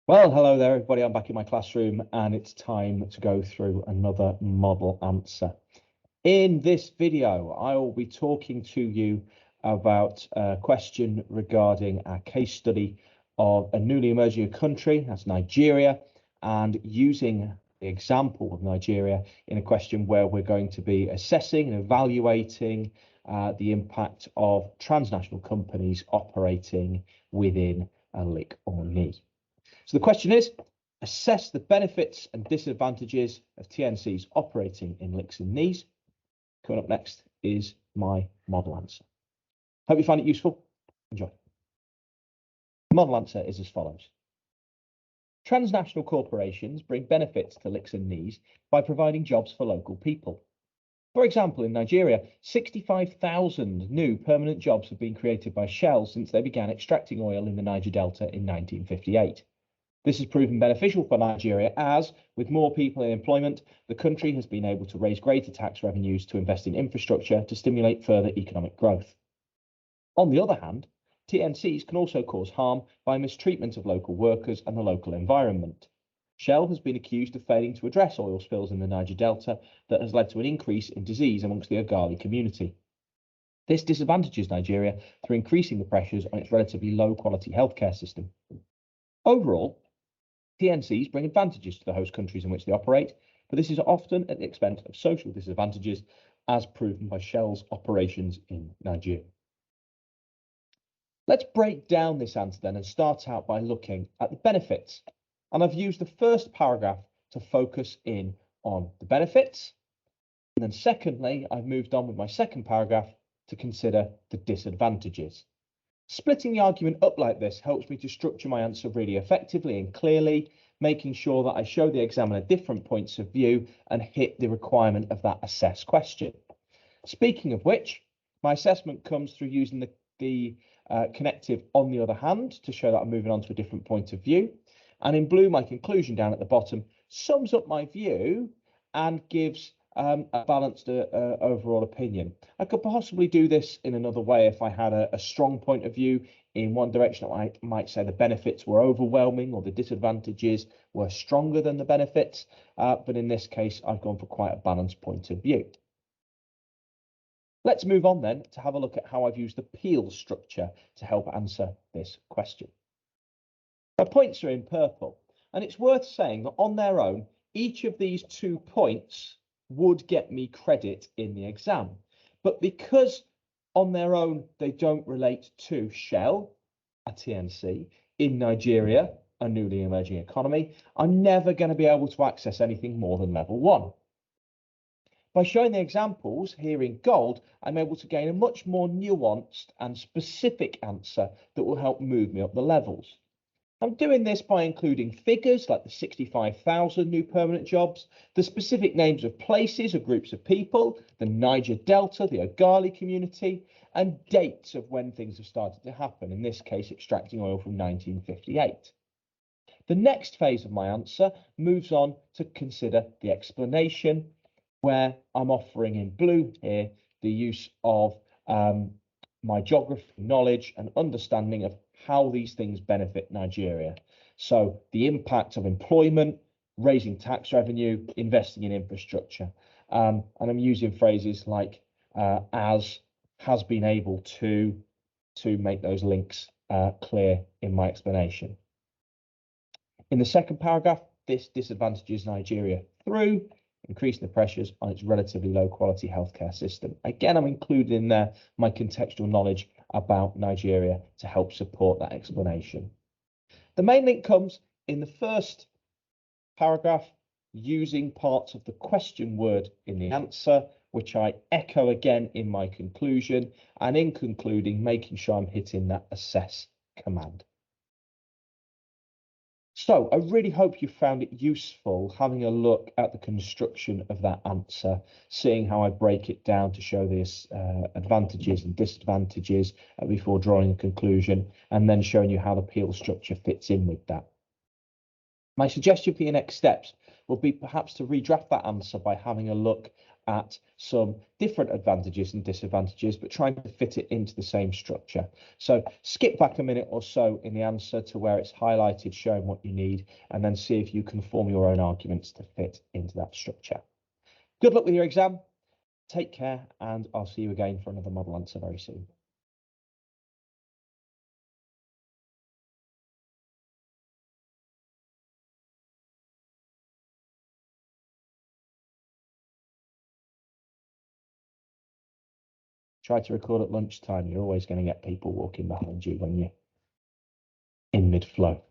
Well, hello there, everybody. I'm back in my classroom and it's time to go through another model answer. In this video, I will be talking to you about a question regarding our case study of a newly emerging country, that's Nigeria, and using the example of Nigeria in a question where we're going to be assessing and evaluating the impact of transnational companies operating within a LIC or NEE. So the question is, assess the benefits and disadvantages of TNCs operating in LICs and NEEs. Coming up next is my model answer. Hope you find it useful. Enjoy. The model answer is as follows. Transnational corporations bring benefits to LICs and NEEs by providing jobs for local people. For example, in Nigeria, 65,000 new permanent jobs have been created by Shell since they began extracting oil in the Niger Delta in 1958. This has proven beneficial for Nigeria as, with more people in employment, the country has been able to raise greater tax revenues to invest in infrastructure to stimulate further economic growth. On the other hand, TNCs can also cause harm by mistreatment of local workers and the local environment. Shell has been accused of failing to address oil spills in the Niger Delta that has led to an increase in disease amongst the Ogali community. This disadvantages Nigeria through increasing the pressures on its relatively low-quality healthcare system. Overall, TNCs bring advantages to the host countries in which they operate, but this is often at the expense of social disadvantages, as proven by Shell's operations in Nigeria. Let's break down this answer then and start out by looking at the benefits. And I've used the first paragraph to focus in on the benefits. And then secondly, I've moved on with my second paragraph to consider the disadvantages. Splitting the argument up like this helps me to structure my answer really effectively and clearly, making sure that I show the examiner different points of view and hit the requirement of that assess question. Speaking of which, my assessment comes through using the connective on the other hand to show that I'm moving on to a different point of view. And in blue, my conclusion down at the bottom sums up my view and gives a balanced overall opinion. I could possibly do this in another way if I had a strong point of view in one direction. I might say the benefits were overwhelming or the disadvantages were stronger than the benefits. But in this case, I've gone for quite a balanced point of view. Let's move on then to have a look at how I've used the Peel structure to help answer this question. My points are in purple, and it's worth saying that on their own, each of these 2 points would get me credit in the exam. But because on their own, they don't relate to Shell, a TNC, in Nigeria, a newly emerging economy, I'm never going to be able to access anything more than level 1. By showing the examples here in gold, I'm able to gain a much more nuanced and specific answer that will help move me up the levels. I'm doing this by including figures like the 65,000 new permanent jobs, the specific names of places or groups of people, the Niger Delta, the Ogali community, and dates of when things have started to happen, in this case extracting oil from 1958. The next phase of my answer moves on to consider the explanation, where I'm offering in blue here the use of my geography knowledge and understanding of how these things benefit Nigeria. So the impact of employment, raising tax revenue, investing in infrastructure. And I'm using phrases like as, has been able to make those links clear in my explanation. In the second paragraph, this disadvantages Nigeria through increasing the pressures on its relatively low quality healthcare system. Again, I'm including in there my contextual knowledge about Nigeria to help support that explanation. The main link comes in the first paragraph using parts of the question word in the answer, which I echo again in my conclusion, and in concluding, making sure I'm hitting that assess command. So I really hope you found it useful having a look at the construction of that answer, seeing how I break it down to show the advantages and disadvantages before drawing a conclusion, and then showing you how the Peel structure fits in with that. My suggestion for your next steps will be perhaps to redraft that answer by having a look at some different advantages and disadvantages, but trying to fit it into the same structure. So skip back a minute or so in the answer to where it's highlighted, showing what you need, and then see if you can form your own arguments to fit into that structure. Good luck with your exam. Take care, and I'll see you again for another model answer very soon. Try to record at lunchtime. You're always going to get people walking behind you when you're in mid-flow.